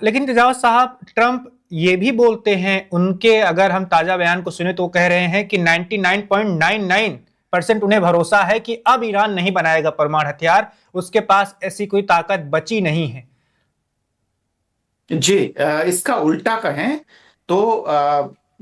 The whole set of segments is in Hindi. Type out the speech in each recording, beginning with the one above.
लेकिन तेजावत साहब, ट्रंप ये भी बोलते हैं, उनके अगर हम ताजा बयान को सुने तो वो कह रहे हैं कि 99.99% उन्हें भरोसा है कि अब ईरान नहीं बनाएगा परमाणु हथियार, उसके पास ऐसी कोई ताकत बची नहीं है। जी, इसका उल्टा कहें तो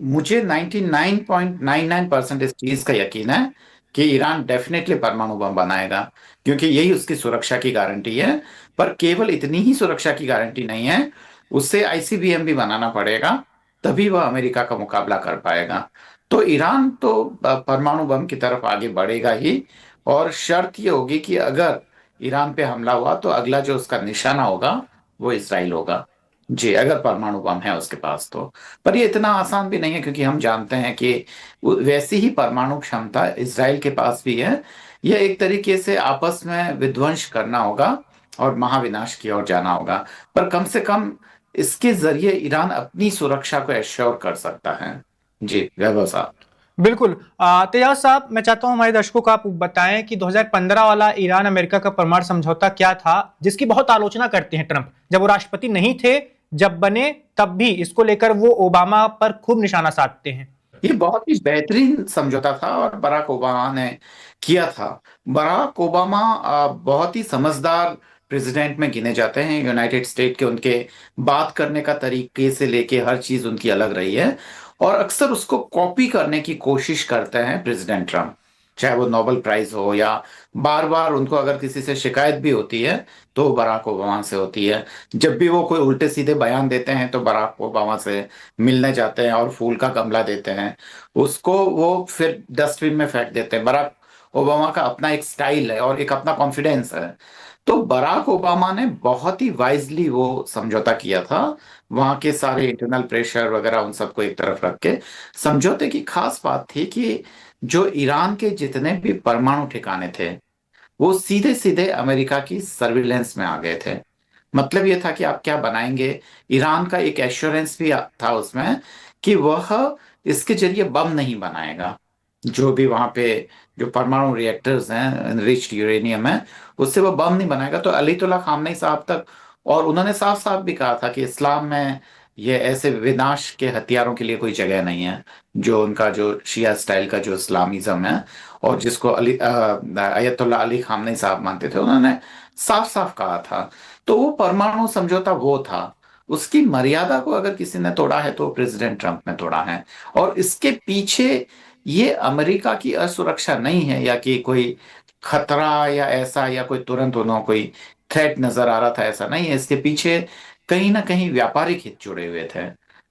मुझे 99.99% इस चीज का यकीन है कि ईरान डेफिनेटली परमाणु बम बनाएगा, क्योंकि यही उसकी सुरक्षा की गारंटी है। पर केवल इतनी ही सुरक्षा की गारंटी नहीं है, उससे आईसीबीएम भी बनाना पड़ेगा, तभी वह अमेरिका का मुकाबला कर पाएगा। तो ईरान तो परमाणु बम की तरफ आगे बढ़ेगा ही। और शर्त ये होगी कि अगर ईरान पे हमला हुआ तो अगला जो उसका निशाना होगा वो इसराइल होगा। जी, अगर परमाणु बम है उसके पास तो। पर ये इतना आसान भी नहीं है, क्योंकि हम जानते हैं कि वैसी ही परमाणु क्षमता इसराइल के पास भी है। यह एक तरीके से आपस में विध्वंस करना होगा और महाविनाश की ओर जाना होगा। पर कम से कम इसके जरिए ईरान अपनी सुरक्षा को एश्योर कर सकता है। जी, वैभव साहब। बिल्कुल। तेजाब साहब, मैं चाहता हूं हमारे दर्शकों को आप बताएं कि 2015 वाला ईरान अमेरिका का परमाणु समझौता क्या था, जिसकी बहुत आलोचना करते हैं ट्रंप। जब वो राष्ट्रपति नहीं थे, जब बने तब भी इसको लेकर वो ओबामा पर खूब निशाना साधते हैं। ये बहुत ही बेहतरीन समझौता था और बराक ओबामा ने किया था। बराक ओबामा बहुत ही समझदार प्रेसिडेंट में गिने जाते हैं यूनाइटेड स्टेट के। उनके बात करने का तरीके से लेके हर चीज उनकी अलग रही है, और अक्सर उसको कॉपी करने की कोशिश करते हैं प्रेसिडेंट ट्रम्प। चाहे वो नोबेल प्राइज हो, या बार बार उनको अगर किसी से शिकायत भी होती है तो बराक ओबामा से होती है। जब भी वो कोई उल्टे सीधे बयान देते हैं तो बराक ओबामा से मिलने जाते हैं और फूल का गमला देते हैं। उसको वो फिर डस्टबिन में फेंक देते हैं। बराक ओबामा का अपना एक स्टाइल है और एक अपना कॉन्फिडेंस है। तो बराक ओबामा ने बहुत ही वाइजली वो समझौता किया था। वहां के सारे इंटरनल प्रेशर वगैरह उन सबको एक तरफ रख के समझौते की खास बात थी कि जो ईरान के जितने भी परमाणु ठिकाने थे वो सीधे सीधे अमेरिका की सर्विलेंस में आ गए थे। मतलब ये था कि आप क्या बनाएंगे। ईरान का एक एश्योरेंस भी था उसमें कि वह इसके जरिए बम नहीं बनाएगा। जो भी वहां पे जो परमाणु रिएक्टर्स हैं, एनरिच्ड यूरेनियम है, उससे वो बम नहीं बनाएगा। तो अलीतुल्ला खामनेई साहब तक, और उन्होंने साफ साफ भी कहा था कि इस्लाम में ये ऐसे विनाश के हथियारों के लिए कोई जगह नहीं है। जो उनका जो शिया स्टाइल का जो इस्लामिज्म है, और जिसको अयतुल्ला अली खामनेई साहब मानते थे, उन्होंने साफ साफ कहा था। तो वो परमाणु समझौता वो था। उसकी मर्यादा को अगर किसी ने तोड़ा है तो प्रेसिडेंट ट्रंप ने तोड़ा है। और इसके पीछे ये अमेरिका की असुरक्षा नहीं है, या कि कोई खतरा या ऐसा, या कोई तुरंत उन्होंने कोई थ्रेट नजर आ रहा था, ऐसा नहीं है। इसके पीछे कहीं ना कहीं व्यापारिक हित जुड़े हुए थे।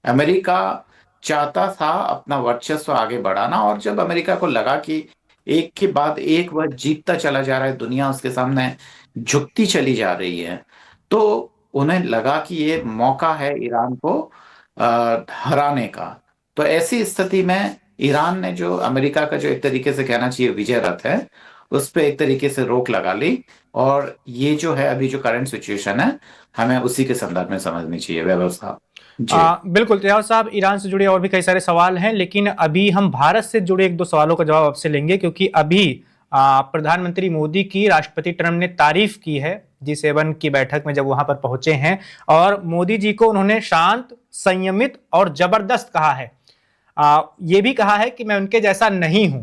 अमेरिका चाहता था अपना वर्चस्व आगे बढ़ाना, और जब अमेरिका को लगा कि एक के बाद एक वह जीतता चला जा रहा है, दुनिया उसके सामने झुकती चली जा रही है, तो उन्हें लगा कि ये मौका है ईरान को हराने का। तो ऐसी स्थिति में ईरान ने जो अमेरिका का जो एक तरीके से कहना चाहिए विजय रथ है, उस पर एक तरीके से रोक लगा ली। और ये जो है अभी जो करंट सिचुएशन है, हमें उसी के संदर्भ में समझनी चाहिए वैभव साहब। जी। बिल्कुल तेजाब साहब, ईरान से जुड़े और भी कई सारे सवाल हैं, लेकिन अभी हम भारत से जुड़े एक दो सवालों का जवाब आपसे लेंगे, क्योंकि अभी प्रधानमंत्री मोदी की राष्ट्रपति ट्रंप ने तारीफ की है G7 की बैठक में जब वहां पर पहुंचे हैं, और मोदी जी को उन्होंने शांत, संयमित और जबरदस्त कहा है। ये भी कहा है कि मैं उनके जैसा नहीं हूं,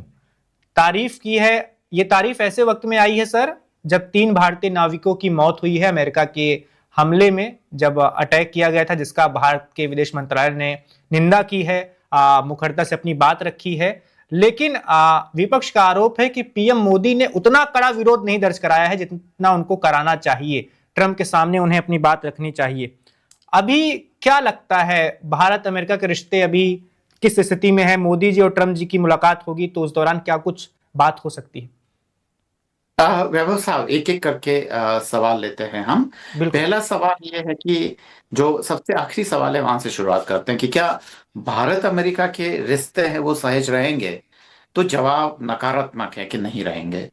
तारीफ की है। ये तारीफ ऐसे वक्त में आई है सर, जब 3 भारतीय नाविकों की मौत हुई है अमेरिका के हमले में, जब अटैक किया गया था, जिसका भारत के विदेश मंत्रालय ने निंदा की है, मुखरता से अपनी बात रखी है। लेकिन विपक्ष का आरोप है कि पीएम मोदी ने उतना कड़ा विरोध नहीं दर्ज कराया है जितना उनको कराना चाहिए। ट्रंप के सामने उन्हें अपनी बात रखनी चाहिए। अभी क्या लगता है, भारत अमेरिका के रिश्ते अभी किस स्थिति में है? मोदी जी और ट्रंप जी की मुलाकात होगी तो उस दौरान क्या कुछ बात हो सकती है? वैभव साहब, एक एक करके सवाल लेते हैं हम। बिल्कुल। पहला सवाल ये है कि जो सबसे आखिरी सवाल है वहां से शुरुआत करते हैं कि क्या भारत अमेरिका के रिश्ते हैं वो सहज रहेंगे। तो जवाब नकारात्मक है कि नहीं रहेंगे।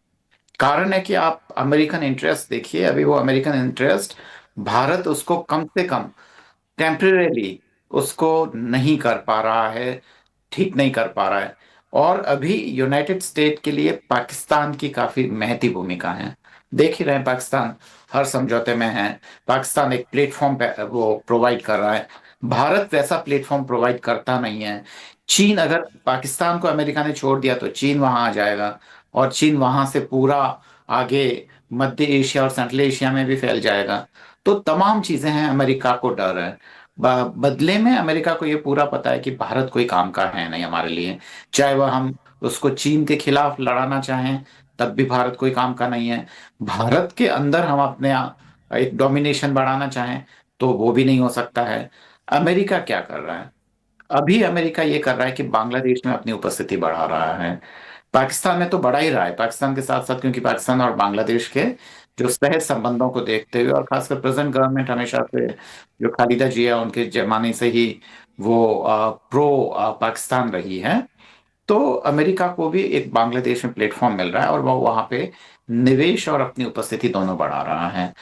कारण है कि आप अमेरिकन इंटरेस्ट देखिए। अभी वो अमेरिकन इंटरेस्ट भारत उसको कम से कम टेम्परेली उसको नहीं कर पा रहा है, ठीक नहीं कर पा रहा है। और अभी यूनाइटेड स्टेट के लिए पाकिस्तान की काफी महती भूमिका है। देख ही रहे हैं पाकिस्तान हर समझौते में है। पाकिस्तान एक प्लेटफॉर्म पे वो प्रोवाइड कर रहा है। भारत वैसा प्लेटफॉर्म प्रोवाइड करता नहीं है। चीन, अगर पाकिस्तान को अमेरिका ने छोड़ दिया तो चीन वहां आ जाएगा, और चीन वहां से पूरा आगे मध्य एशिया और सेंट्रल एशिया में भी फैल जाएगा। तो तमाम चीजें हैं, अमेरिका को डर है। बदले में अमेरिका को ये पूरा पता है कि भारत कोई काम का है नहीं हमारे लिए। चाहे वह हम उसको चीन के खिलाफ लड़ाना चाहें, तब भी भारत कोई काम का नहीं है। भारत के अंदर हम अपने एक डोमिनेशन बढ़ाना चाहें, तो वो भी नहीं हो सकता है। अमेरिका क्या कर रहा है? अभी अमेरिका ये कर रहा है कि बांग्लादेश में अपनी उपस्थिति बढ़ा रहा है। पाकिस्तान में तो बढ़ा ही रहा है, पाकिस्तान के साथ साथ, क्योंकि पाकिस्तान और बांग्लादेश के जो सहज संबंधों को देखते हुए, और खासकर प्रेजेंट गवर्नमेंट हमेशा से, जो खालिदा जिया उनके जमाने से ही वो प्रो पाकिस्तान रही है। तो अमेरिका को भी एक बांग्लादेश में प्लेटफॉर्म मिल रहा है, और वो वहां पे निवेश और अपनी उपस्थिति दोनों बढ़ा रहा है।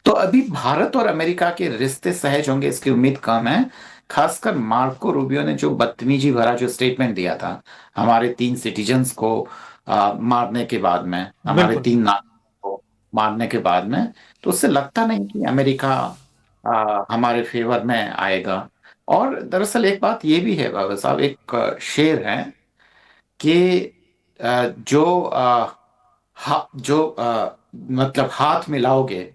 तो अभी भारत और अमेरिका के रिश्ते सहज होंगे इसकी उम्मीद कम है। खासकर मार्को रूबियो ने जो बदतमीजी भरा जो स्टेटमेंट दिया था हमारे 3 सिटीजन्स को मारने के बाद में, हमारे बिल्कुल। 3 नागरिकों को मारने के बाद में, तो उससे लगता नहीं कि अमेरिका हमारे फेवर में आएगा। और दरअसल एक बात ये भी है बाबा साहब, एक शेर है कि जो मतलब हाथ मिलाओगे,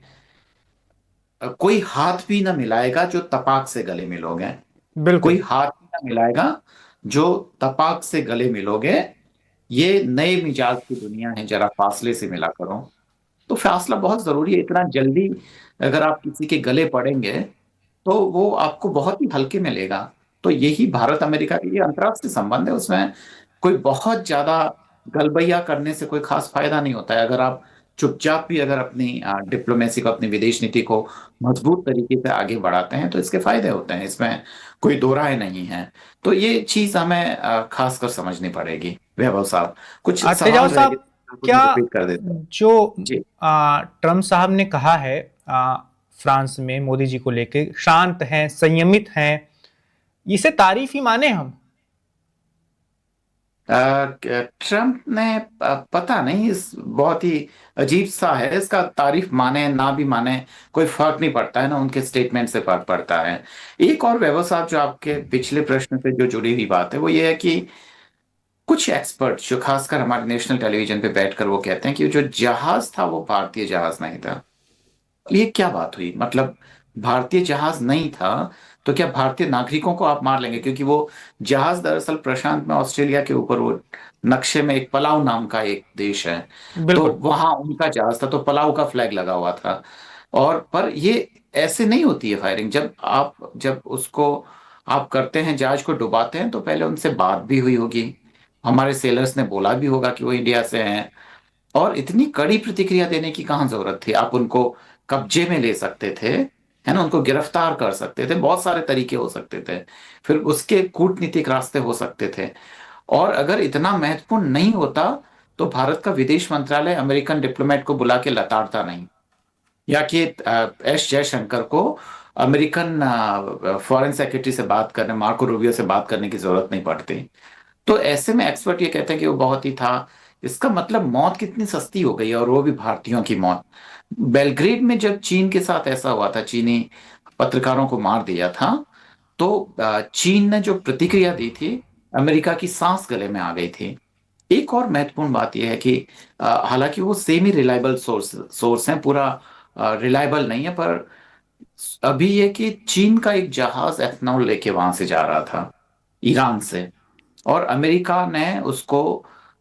कोई हाथ भी ना मिलाएगा जो तपाक से गले मिलोगे। कोई बिल्कुल। हाथ भी ना मिलाएगा जो तपाक से गले मिलोगे। ये नए मिजाज की दुनिया है, जरा फासले से मिला करो। तो फासला बहुत जरूरी है। इतना जल्दी अगर आप किसी के गले पड़ेंगे तो वो आपको बहुत ही हल्के में लेगा। तो यही भारत अमेरिका के, ये अंतर्राष्ट्रीय संबंध है, उसमें कोई बहुत ज्यादा गलबैया करने से कोई खास फायदा नहीं होता है। अगर आप चुपचाप भी अगर अपनी डिप्लोमेसी को, अपनी विदेश नीति को मजबूत तरीके से आगे बढ़ाते हैं तो इसके फायदे होते हैं, इसमें कोई दो राय नहीं है। तो ये चीज हमें खासकर समझनी पड़ेगी। वैभव साहब, कुछ तेजाब सवाल रह गए, साहब, कुछ क्या रिपीट कर देते हैं। जो जी। ट्रम्प साहब ने कहा है फ्रांस में मोदी जी को लेके, शांत हैं, संयमित हैं, इसे तारीफ ही माने हम? ट्रम्प ने पता नहीं, इस बहुत ही अजीब सा है। इसका तारीफ माने ना भी माने कोई फर्क नहीं पड़ता है ना, उनके स्टेटमेंट से फर्क पड़ता है। एक और वैभव साहब, जो आपके पिछले प्रश्न से जो जुड़ी हुई बात है वो ये है कि कुछ एक्सपर्ट जो खासकर हमारे नेशनल टेलीविजन पे बैठकर वो कहते हैं कि जो जहाज था वो भारतीय जहाज नहीं था। ये क्या बात हुई? मतलब भारतीय जहाज नहीं था तो क्या भारतीय नागरिकों को आप मार लेंगे? क्योंकि वो जहाज दरअसल प्रशांत में ऑस्ट्रेलिया के ऊपर, वो नक्शे में एक पलाव नाम का एक देश है, तो बिल्कुल। वहां उनका जहाज था, तो पलाव का फ्लैग लगा हुआ था। और पर ये ऐसे नहीं होती है फायरिंग। जब उसको आप करते हैं, जहाज को डुबाते हैं, तो पहले उनसे बात भी हुई होगी, हमारे सेलर्स ने बोला भी होगा कि वो इंडिया से हैं। और इतनी कड़ी प्रतिक्रिया देने की कहाँ जरूरत थी? आप उनको कब्जे में ले सकते थे, है ना, उनको गिरफ्तार कर सकते थे, बहुत सारे तरीके हो सकते थे, फिर उसके कूटनीतिक रास्ते हो सकते थे। और अगर इतना महत्वपूर्ण नहीं होता तो भारत का विदेश मंत्रालय अमेरिकन डिप्लोमेट को बुला के लताड़ता नहीं, या कि एस जयशंकर को अमेरिकन फॉरेन सेक्रेटरी से बात करने, मार्को रूबियो से बात करने की जरूरत नहीं पड़ती। तो ऐसे में एक्सपर्ट ये कहते हैं कि वो बहुत ही था। इसका मतलब मौत कितनी सस्ती हो गई है, और वो भी भारतीयों की मौत। बेलग्रेड में जब चीन के साथ ऐसा हुआ था, चीनी पत्रकारों को मार दिया था, तो चीन ने जो प्रतिक्रिया दी थी, अमेरिका की सांस गले में आ गई थी। एक और महत्वपूर्ण बात यह है कि हालांकि वो सेमी रिलायबल सोर्स हैं, पूरा रिलायबल नहीं है, पर अभी ये कि चीन का एक जहाज एथनॉल लेके वहां से जा रहा था, ईरान से, और अमेरिका ने उसको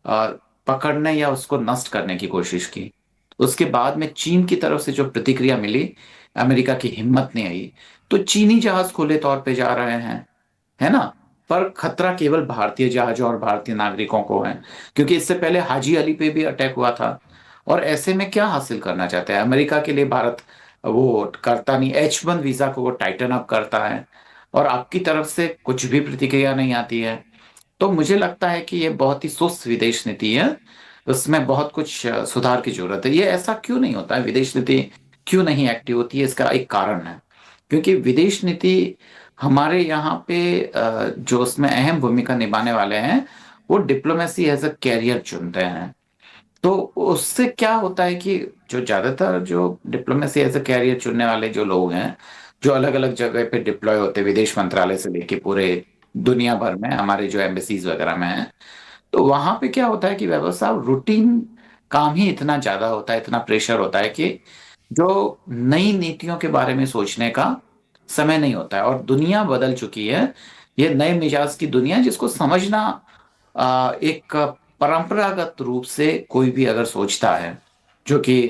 अ, पकड़ने या उसको नष्ट करने की कोशिश की। उसके बाद में चीन की तरफ से जो प्रतिक्रिया मिली, अमेरिका की हिम्मत नहीं आई। तो चीनी जहाज खुले तौर पे जा रहे हैं, है ना, पर खतरा केवल भारतीय जहाजों और भारतीय नागरिकों को है, क्योंकि इससे पहले हाजी अली पे भी अटैक हुआ था। और ऐसे में क्या हासिल करना चाहते हैं? अमेरिका के लिए भारत वो करता नहीं, H1 वीजा को वो टाइटन अप करता है, और आपकी तरफ से कुछ भी प्रतिक्रिया नहीं आती है। तो मुझे लगता है कि ये बहुत ही सुस्त विदेश नीति है, उसमें बहुत कुछ सुधार की जरूरत है। ये ऐसा क्यों नहीं होता है, विदेश नीति क्यों नहीं एक्टिव होती है? इसका एक कारण है, क्योंकि विदेश नीति हमारे यहाँ पे जो उसमें अहम भूमिका निभाने वाले हैं, वो डिप्लोमेसी एज अ कैरियर चुनते हैं। तो उससे क्या होता है कि जो ज्यादातर जो डिप्लोमेसी एज ए कैरियर चुनने वाले जो लोग हैं, जो अलग अलग जगह पे डिप्लॉय होते हैं, विदेश मंत्रालय से लेके पूरे दुनिया भर में हमारे जो एम्बेसीज वगैरह में हैं, तो वहां पे क्या होता है कि वैभव साहब रूटीन काम ही इतना ज्यादा होता है, इतना प्रेशर होता है कि जो नई नीतियों के बारे में सोचने का समय नहीं होता है। और दुनिया बदल चुकी है, ये नए मिजाज की दुनिया है, जिसको समझना एक परंपरागत रूप से कोई भी अगर सोचता है, जो कि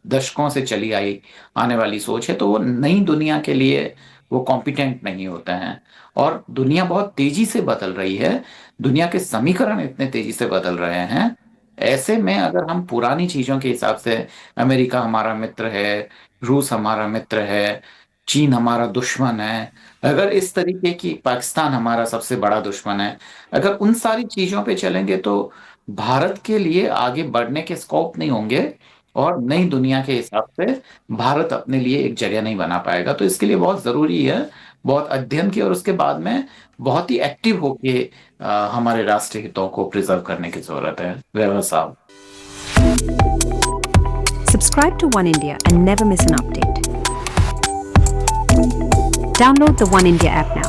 दशकों से चली आई आने वाली सोच है, तो वो नई दुनिया के लिए वो कॉम्पिटेंट नहीं होते हैं। और दुनिया बहुत तेजी से बदल रही है, दुनिया के समीकरण इतने तेजी से बदल रहे हैं। ऐसे में अगर हम पुरानी चीजों के हिसाब से, अमेरिका हमारा मित्र है, रूस हमारा मित्र है, चीन हमारा दुश्मन है, अगर इस तरीके की, पाकिस्तान हमारा सबसे बड़ा दुश्मन है, अगर उन सारी चीजों पे चलेंगे तो भारत के लिए आगे बढ़ने के स्कोप नहीं होंगे, और नई दुनिया के हिसाब से भारत अपने लिए एक जगह नहीं बना पाएगा। तो इसके लिए बहुत जरूरी है बहुत अध्ययन की, और उसके बाद में बहुत ही एक्टिव होके हमारे राष्ट्रीय हितों को प्रिजर्व करने की जरूरत है। वैभव साहब, Subscribe to One India and never miss an update. Download the One India app now.